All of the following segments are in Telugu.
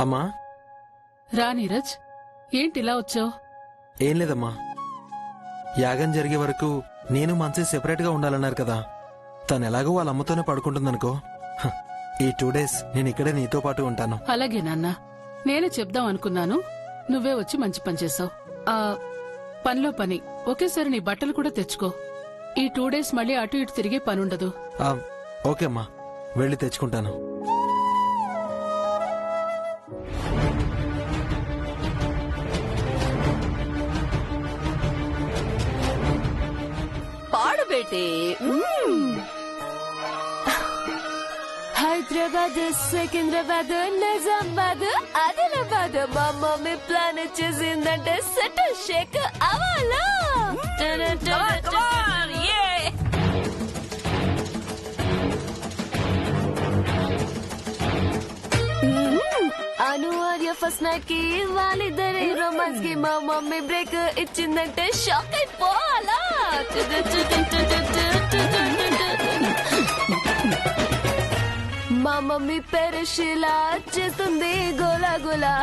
అమ్మా. రా నీరజ్, ఏంటిలా వచ్చావు? ఏం లేదమ్మా, యాగం జరిగే వరకు నేను మంచి సెపరేట్ గా ఉండాలన్నారు కదా. తను ఎలాగో వాళ్ళ అమ్మతోనే పడుకుంటుందనుకో. ఈ 2 days నేను ఇక్కడే నీతో పాటు ఉంటాను. అలాగే నాన్న, నేనే చెప్దాం అనుకున్నాను, నువ్వే వచ్చి మంచి పని చేసావు. పనిలో పని ఒకేసారి నీ బట్టలు కూడా తెచ్చుకో. ఈ 2 days మళ్ళీ అటు ఇటు తిరిగే పనుండదు. ఓకే అమ్మా, వెళ్ళి తెచ్చుకుంటాను. పాడు బేటే. హైదరాబాద్, సికింద్రాబాద్, నిజామాబాద్, ఆదిలాబాద్, మా మమ్మీ ప్లాన్ చేసిందంటే సెట్ షేక్ అవ్వాలా. అనువార్య ఫస్ట్ నైట్ కి వాళ్ళిద్దరి రొమాన్స్ కి మా మమ్మీ బ్రేక్ ఇచ్చిందంటే షాక్ అయిపోవాలా. మా మమ్మీ పేరు షీలా, చేస్తుంది గోలా గోలా,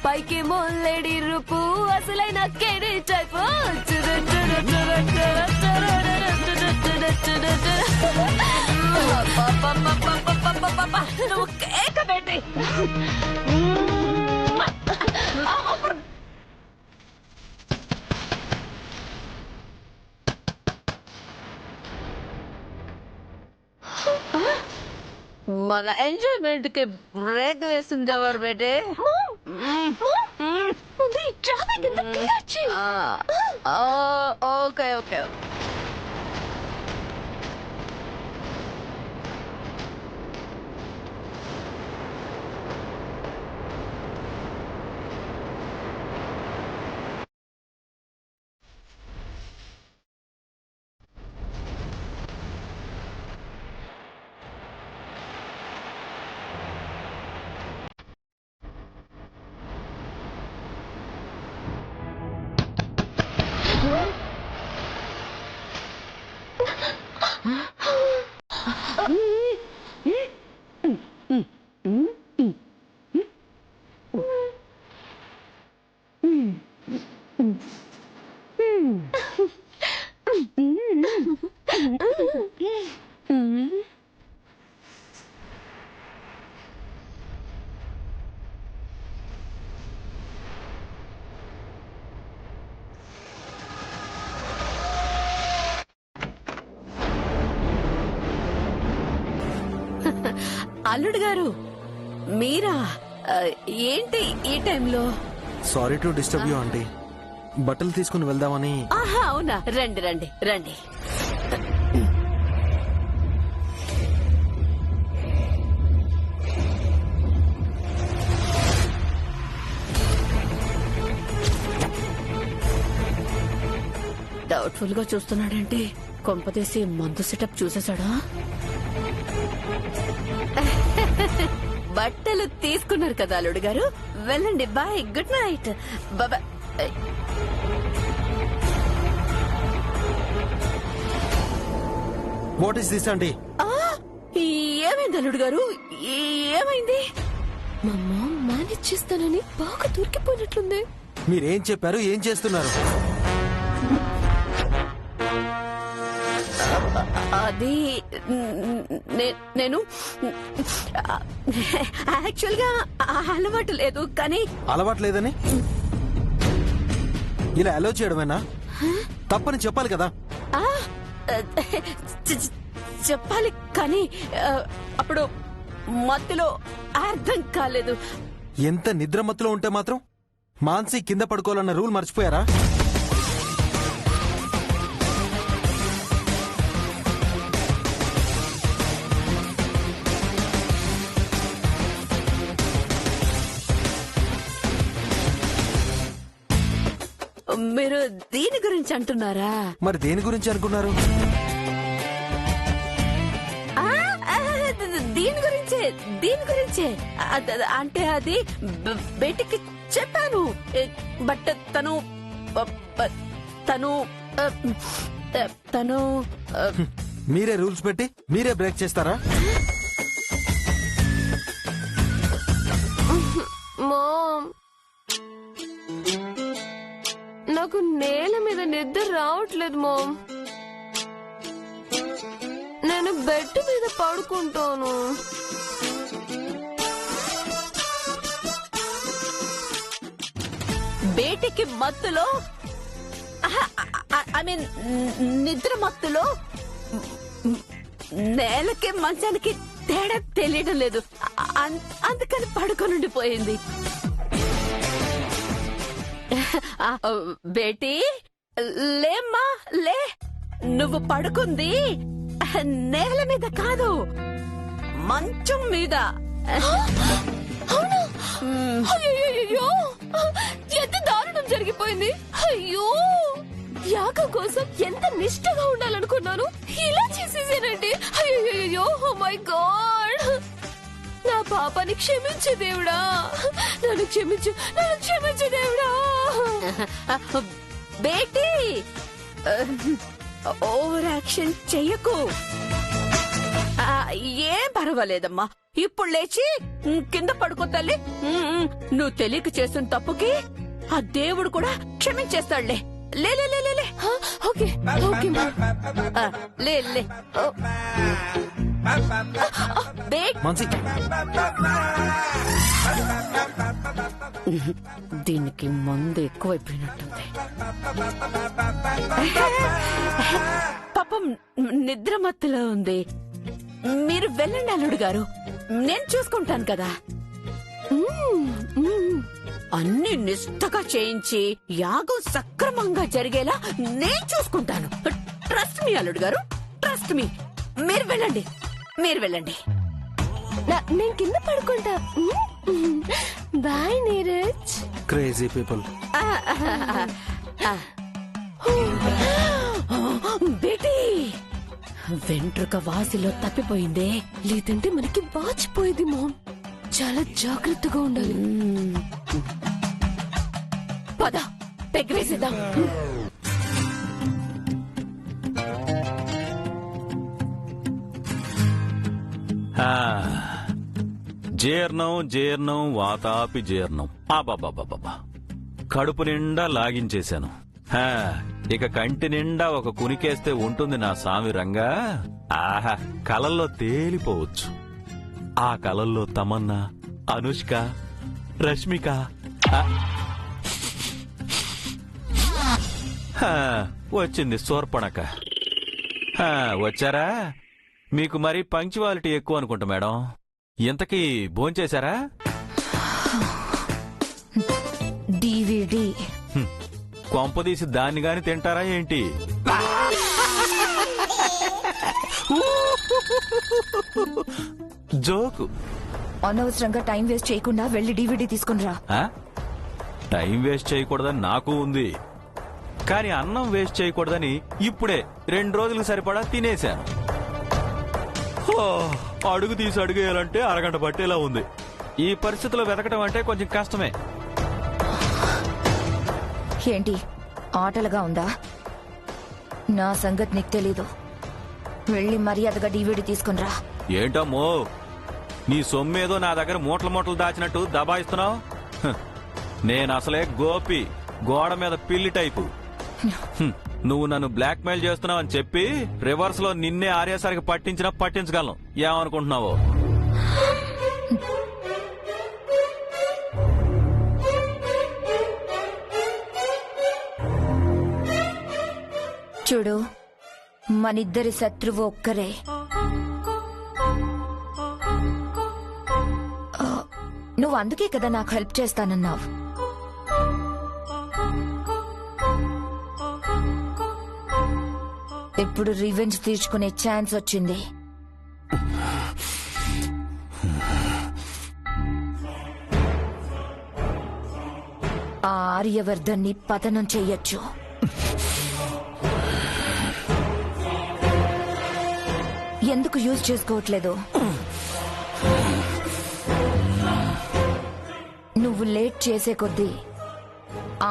పైకి లేడీ రూపు, అసలైన కేడీ టైపు. నువ్వు కేక పెట్టి మన ఎంజాయ్మెంట్ కి బ్రేక్ వేసింది ఎవరు బేటే? Okay okay. అల్లుడు గారు మీరా? ఏంటి ఈ టైంలో? Sorry to disturb you aunty, బట్టలు తీసుకుని వెళ్దామని. ఆహా అవునా, రండి రండి రండి. డౌట్ఫుల్ గా చూస్తున్నాడంటే కొంపతీసి మందు సెటప్ చూసేశాడా? బట్టలు తీసుకున్నారు కదా అల్లుడు గారు, వెళ్ళండి. Bye, good night. బాబా. What is this aunty? ఏమైంది అల్లుడు గారు, ఏమైంది? మా మామ్ మేనేజ్ చేస్తానని బాగా దొరికిపోయినట్లుంది. మీరేం చెప్పారు, ఏం చేస్తున్నారు? అది నేను యాక్చువల్ గా అలవాటు లేదు, కానీ. అలవాటు లేదని ఇలా అలో చేయడమేనా? తప్పని చెప్పాలి కదా. చెప్పాలి, కానీ అప్పుడు మత్తులో అర్థం కాలేదు. ఎంత నిద్ర మత్తులో ఉంటే మాత్రం మాన్సి కింద పడుకోవాలన్న రూల్ మర్చిపోయారా? మీరు దీని గురించి అంటున్నారా? మరి దేని గురించి అనుకున్నారు? దీని గురించే. అంటే అది బయటికి చెప్పాను, బట్ తను తను తను మీరే రూల్స్ పెట్టి మీరే బ్రేక్ చేస్తారా? నాకు నేల మీద నిద్ర రావట్లేదు మామ్. నేను బెడ్ మీద పడుకుంటాను. బేటికి మత్తులో ఐ మీన్ నిద్ర మత్తులో నేలకి మంచానికి తేడా తెలియడం లేదు. అందుకని పడుకొనుండిపోయింది. బేటీ లేమ్మా లే, నువ్వు పడుకుంది నేల మీద కాదు, మంచం మీద. అయ్యో, ఎంత దారుణం జరిగిపోయింది. అయ్యో, యాగం కోసం ఎంత నిష్ఠగా ఉండాలనుకున్నాను, ఇలా చేసేసానండి. అయ్యో, ఓ మై గాడ్. నా పాపాన్ని క్షమించు దేవుడా, నన్ను క్షమించు దేవుడా. బేటీ ఓవర్ యాక్షన్ చెయ్యకు. ఏం పర్వాలేదమ్మా, ఇప్పుడు లేచి కింద పడుకో తల్లి. నువ్వు తెలియక చేసిన తప్పుకి ఆ దేవుడు కూడా క్షమించేస్తాడులే. లే లే లే లే. ఓకే ఓకే లే లే. మాన్సి, దీనికి మందు ఎక్కువైపోయినట్టుంది. పాపం నిద్ర మత్తులో ఉంది. మీరు వెళ్ళండి అల్లుడు గారు, నేను చూసుకుంటాను కదా. అన్ని నిష్ఠగా చేయించి యాగం సక్రమంగా జరిగేలా నేను చూసుకుంటాను. ట్రస్ట్ మీ అల్లుడు గారు, ట్రస్ట్ మీ. మీరు వెళ్ళండి. నేను కింద పడుకుంటా. బాయ్ నీరజ్. Crazy people. బేటీ వెంట్రుక వాసిలో తప్పిపోయిందే, లేదంటే మనకి వాచిపోయేది మామ్. చాలా జాగ్రత్తగా ఉండాలి. పద పెగ్గవేసేద్దాం. జీర్ణం వాతాపి జీర్ణం. ఆబాబాబాబా, కడుపు నిండా లాగించేశాను. ఇక కంటి నిండా ఒక కునికేస్తే ఉంటుంది నా సామి రంగా. ఆహా, కలల్లో తేలిపోవచ్చు. ఆ కలల్లో తమన్నా, అనుష్క, రష్మిక. వచ్చింది శూర్పణఖ. వచ్చారా? మీకు మరి పంక్చువాలిటీ ఎక్కువ అనుకుంటా మేడం. ఇంతకీ భోంచేశారా? డివిడి కొంపదీసి దాన్ని గాని తింటారా ఏంటి? జోకు. అనవసరంగా టైం వేస్ట్ చేయకుండా వెళ్లి డివిడి తీసుకునిరా. టైం వేస్ట్ చేయకూడదని నాకు ఉంది, కానీ అన్నం వేస్ట్ చేయకూడదని ఇప్పుడే 2 రోజులకు సరిపడా తినేశాను. అడుగు తీసి అడుగేయాలంటే అరగంట పట్టేలా ఉంది. ఈ పరిస్థితిలో వెతకడం అంటే కొంచెం కష్టమే. ఏంటి ఆటలుగా ఉందా? నా సంగతి నీకు తెలీదు. వెళ్లి మర్యాదగా డివిడి తీసుకునిరా. ఏంటమ్మో, నీ సొమ్మేదో నా దగ్గర మూటలు దాచినట్టు దబాయిస్తున్నావు. నేను అసలే గోపి, గోడ మీద పిల్లి టైపు. నువ్వు నన్ను బ్లాక్ మెయిల్ చేస్తున్నావు అని చెప్పి రివర్స్ లో నిన్నే ఆర్యసరికి పట్టించగలను. ఏమనుకుంటున్నావో? చూడు, మనిద్దరి శత్రువు ఒక్కరే. నువ్వు అందుకే కదా నాకు హెల్ప్ చేస్తానన్నావు. ఇప్పుడు రివెంజ్ తీర్చుకునే ఛాన్స్ వచ్చింది. ఆ ఆర్యవర్ధన్ని పతనం చెయ్యొచ్చు. ఎందుకు యూజ్ చేసుకోవట్లేదు? నువ్వు లేట్ చేసే కొద్దీ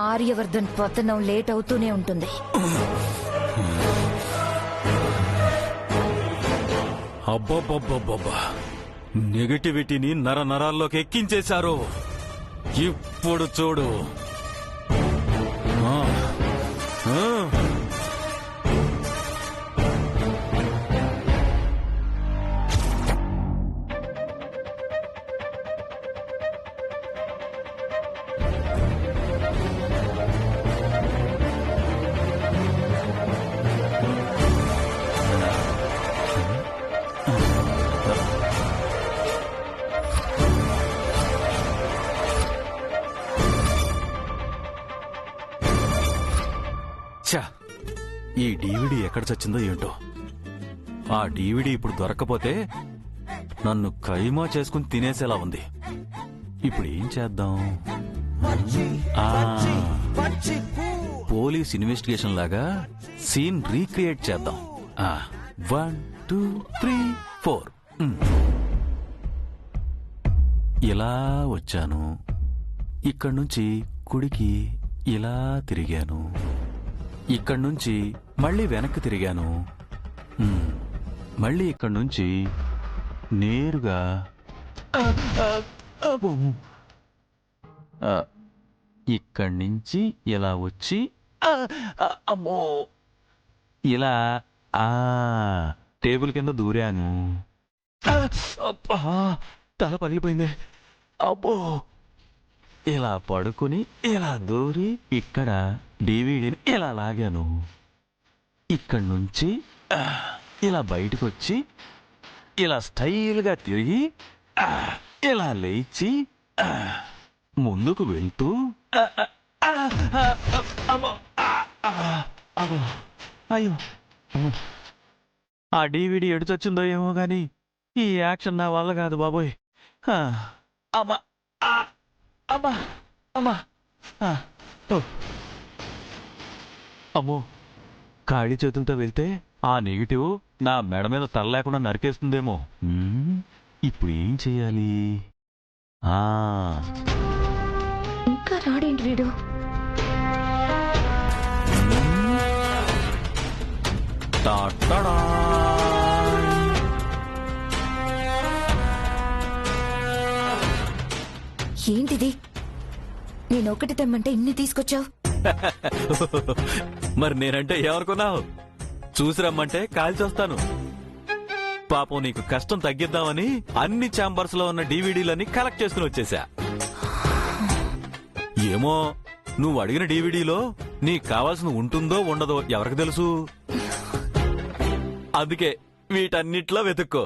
ఆర్యవర్ధన్ పతనం లేట్ అవుతూనే ఉంటుంది. అబ్బబ్బబ్బబ్బబ్బా, నెగటివిటీని నరాల్లోకి ఎక్కించేశారు. ఇప్పుడు చూడు. ఈ డీవీడీ ఎక్కడ చచ్చిందో ఏంటో. ఆ డీవీడీ ఇప్పుడు దొరక్కపోతే నన్ను కైమా చేసుకుని తినేసేలా ఉంది. ఇప్పుడు ఏం చేద్దాం? ఆ, పోలీస్ ఇన్వెస్టిగేషన్ లాగా సీన్ రీక్రియేట్ చేద్దాం. 1 2 3 4. ఇలా వచ్చాను, ఇక్కడి నుంచి కుడికి ఇలా తిరిగాను, ఇక్కడి నుంచి మళ్ళీ వెనక్కి తిరిగాను, మళ్ళీ ఇక్కడి నుంచి నేరుగా ఇక్కడి నుంచి ఇలా వచ్చి అమ్మో ఇలా టేబుల్ కింద దూరాను. అబ్బా, తల పగిలిపోయింది. అబ్బో, ఇలా పడుకుని ఇలా దూరి ఇక్కడ డివిడీని ఇలా లాగాను. ఇక్కడి నుంచి ఇలా బయటకు వచ్చి ఇలా స్టైల్గా తిరిగి ఇలా లేచి ముందుకు వెళ్తూ అయ్యో, ఆ డివిడి ఎడుచొచ్చిందో ఏమో గాని ఈ యాక్షన్ నా వల్ల కాదు బాబోయ్. అమ్మా అమ్మా అమ్మా అమ్మో, ఖాళీ చేతులతో వెళ్తే ఆ నెగిటివ్ నా మెడ మీద తల లేకుండా నరికేస్తుందేమో. ఇప్పుడు ఏం చెయ్యాలి? ఇంకా రాడేంటి వీడు? ఏంటిది? నేను ఒకటి తెమ్మంటే ఇన్ని తీసుకొచ్చావు. మరి నేనంటే ఏమనుకున్నావు? చూసి రమ్మంటే కాల్చొస్తాను. పాపం నీకు కష్టం తగ్గిద్దామని అన్ని ఛాంబర్స్ లో ఉన్న డివిడీలన్నీ కలెక్ట్ చేసుకుని వచ్చేసా. ఏమో, నువ్వు అడిగిన డివిడీలో నీకు కావాల్సిన ఉంటుందో ఉండదో ఎవరికి తెలుసు. అందుకే వీటన్నిట్లో వెతుక్కో.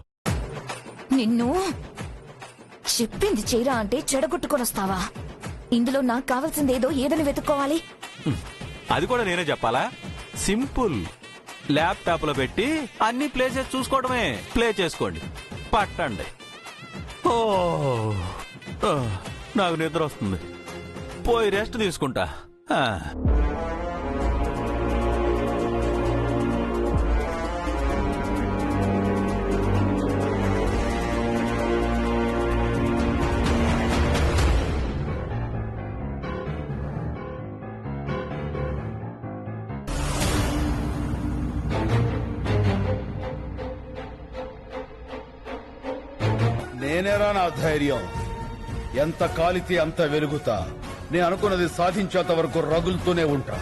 నిన్ను చెప్పింది చేయరా అంటే చెడగొట్టుకొని వస్తావా? ఇందులో నాకు కావాల్సిందేదో ఏదని వెతుక్కోవాలి. అది కూడా నేనే చెప్పాలా? సింపుల్. ల్యాప్టాప్ లో పెట్టి అన్ని ప్లే చేసి చూసుకోవడమే. ప్లే చేసుకోండి, పట్టండి. ఓ, నాకు నిద్ర వస్తుంది, పోయి రెస్ట్ తీసుకుంటా. నేనేరా నా ధైర్యం. ఎంత కాలితే అంత వెలుగుతా. నేను అనుకున్నది సాధించేంత వరకు రగులుతూనే ఉంటా.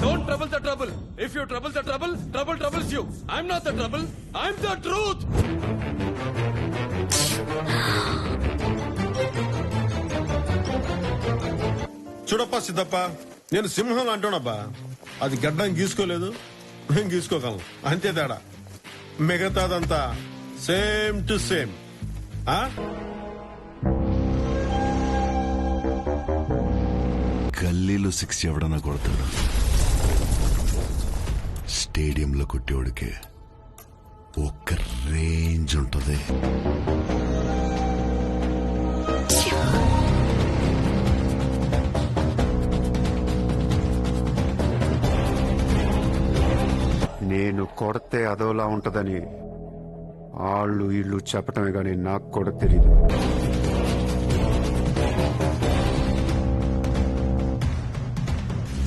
Don't trouble the trouble. If you trouble the trouble, trouble troubles you. I'm not the trouble. I'm the truth. చూడప్పా Siddappa, నేను సింహం అంటున్నాబ్బా. అది గడ్డం గీసుకోలేదు, నేను గీసుకోగలను, అంతే తేడా. మిగతాదంతా సేమ్ టు సేమ్. గల్లీలో 6 ఎవడన్నా కొడతాడు, స్టేడియంలో కొట్టేవాడికి ఒక్క రేంజ్ ఉంటుంది. నేను కొడితే అదోలా ఉంటదని వాళ్ళు వీళ్ళు చెప్పటమే గానీ నాకు కూడా తెలీదు.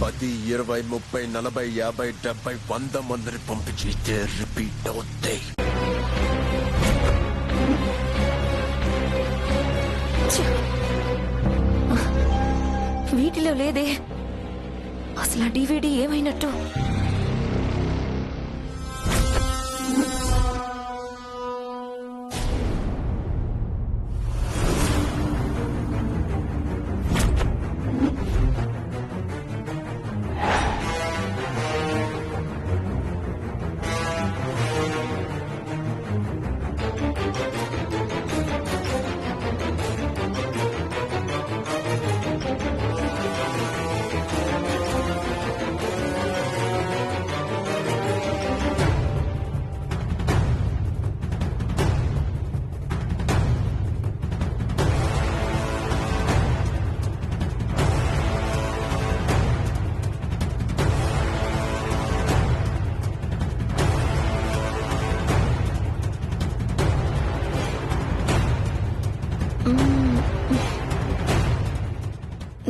పది 20 30 40 50 70 100 మందిని పంపించితే రిపీట్ అవుతాయి. వీటిలో లేదే అసలు. ఆ డివిడి ఏమైనట్టు?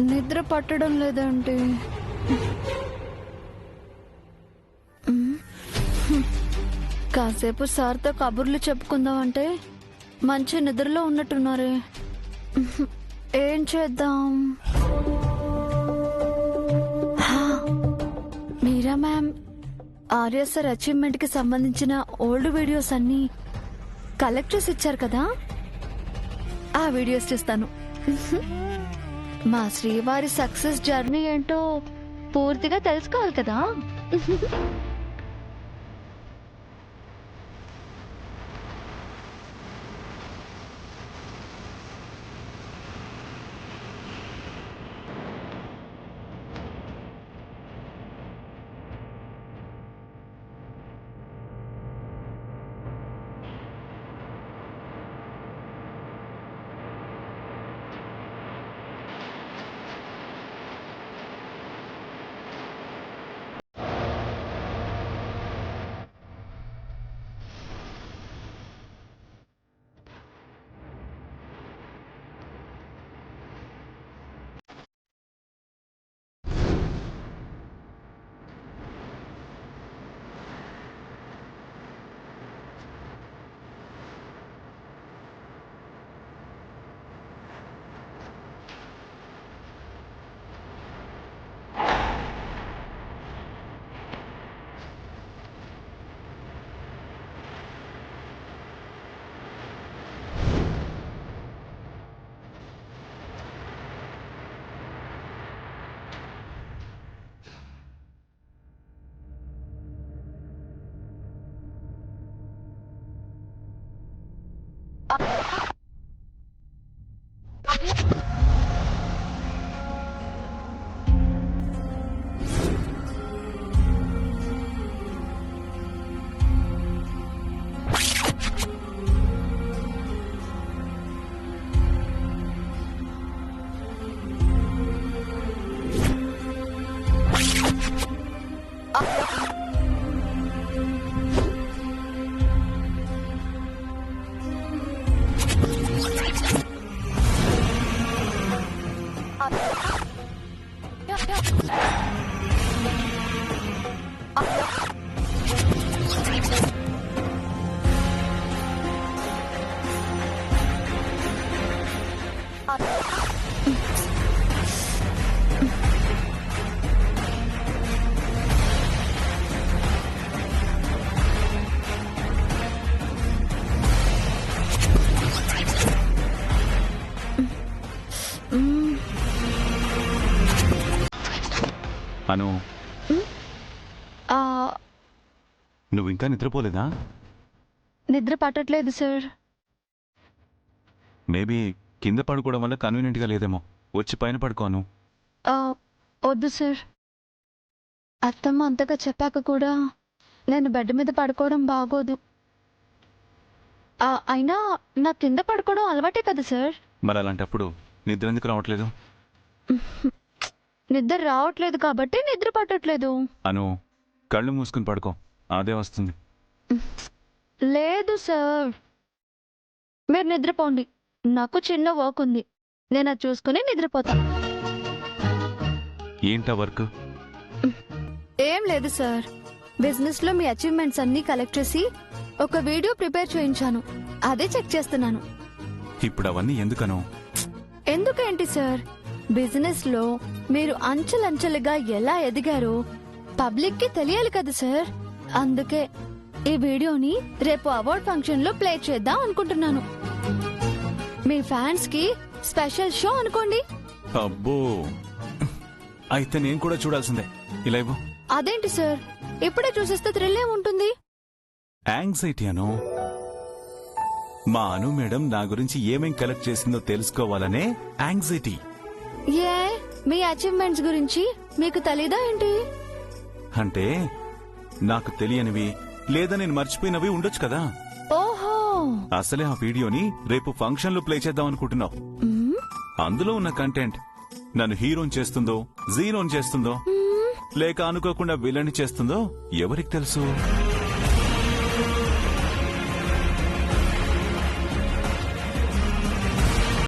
నిద్ర పట్టడం లేదంటే కాసేపు సార్తో కబుర్లు చెప్పుకుందామంటే మంచి నిద్రలో ఉన్నట్టున్నారే. ఏం చేద్దాం? మీరా మ్యామ్ ఆర్య సార్ అచీవ్మెంట్ కి సంబంధించిన ఓల్డ్ వీడియోస్ అన్ని కలెక్ట్ చేసి ఇచ్చారు కదా, ఆ వీడియోస్ చూస్తాను. మా శ్రీవారి సక్సెస్ జర్నీ ఏంటో పూర్తిగా తెలుసుకోవాలి కదా. అను, నువ్వు ఇంకా నిద్రపోలేదా? నిద్ర పట్టట్లేదు సార్. మేబీ కింద పడుకోవడం వల్ల కన్వీనియంట్గా లేదేమో. వచ్చి పైన పడుకోను. వద్దు సార్, అత్తమ్మ అంతగా చెప్పాక కూడా నేను బెడ్ మీద పడుకోవడం బాగోదు. అయినా నా కింద పడుకోవడం అలవాటే కదా సార్. మరి అలాంటప్పుడు నిద్ర ఎందుకు రావట్లేదు? నిద్ర రావట్లేదు కాబట్టి నిద్ర పట్టట్లేదు. అను, కళ్ళు మూసుకుని పడుకో, అదే వస్తుంది. లేదు సార్, మీరు నిద్రపోండి. నాకు చిన్న వర్క్ ఉంది, నేను అది చూసుకుని నిద్రపోతా. ఏంటా వర్క్? ఏం లేదు సార్, బిజినెస్ లో మీ అచీవ్మెంట్స్ అన్ని కలెక్ట్ చేసి ఒక వీడియో ప్రిపేర్ చేయించాను, అదే చెక్ చేస్తున్నాను. ఇప్పుడు అవన్నీ ఎందుకను? ఎందుకేంటి సార్, బిజినెస్ లో మీరు అంచెలంచెలుగా ఎలా ఎదిగారో పబ్లిక్ కి తెలియాలి కదా సార్. అందుకే ఈ వీడియోని రేపు అవార్డ్ ఫంక్షన్ లో ప్లే చేద్దాం అనుకుంటున్నాను. మీ ఫ్యాన్స్ కి స్పెషల్ షో అనుకోండి. అబ్బో, అయితే నేను కూడా చూడాల్సిందే. ఇలా ఇవ్వు. అదేంటి సార్, ఇప్పుడే చూసేస్తే థ్రిల్ ఏముంటుంది? యాంగ్జైటీ అను. మా అను మేడం నా గురించి ఏమేం కలెక్ట్ చేసిందో తెలుసుకోవాలనే యాంగ్జైటీ. ఏ మీ అచీవ్మెంట్స్ గురించి మీకు తెలీదా ఏంటి? అంటే నాకు తెలియనివి లేదా నేను మర్చిపోయినవి ఉండొచ్చు కదా. ఓహో, అసలే ఆ వీడియోని రేపు ఫంక్షన్ లో ప్లే చేద్దాం అనుకుంటున్నావు. అందులో ఉన్న కంటెంట్ నన్ను హీరోని చేస్తుందో, జీరోని చేస్తుందో, లేక అనుకోకుండా విలన్ చేస్తుందో ఎవరికి తెలుసు?